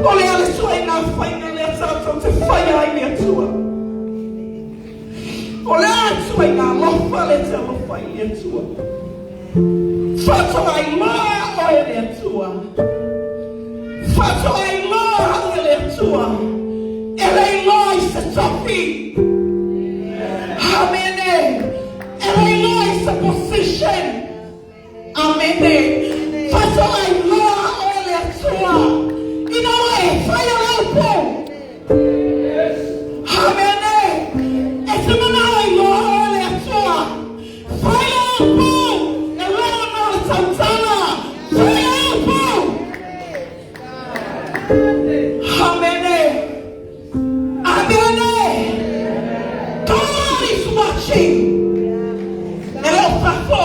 Ole ale sua inafanya le sasa se fire ile sua. Ole ale sua ina lofa le se lofa ile sua. Fato ai ma ile sua. Fato ai ma ile sua. Ele noi se sofi. Amen. Ele noi se position. Amen. Fato ai ma ile sua. Fire out, amen. Esse menino aí, olha só. Fire out, Elena Santana. Fire out, amen. Amen. God is watching. And also,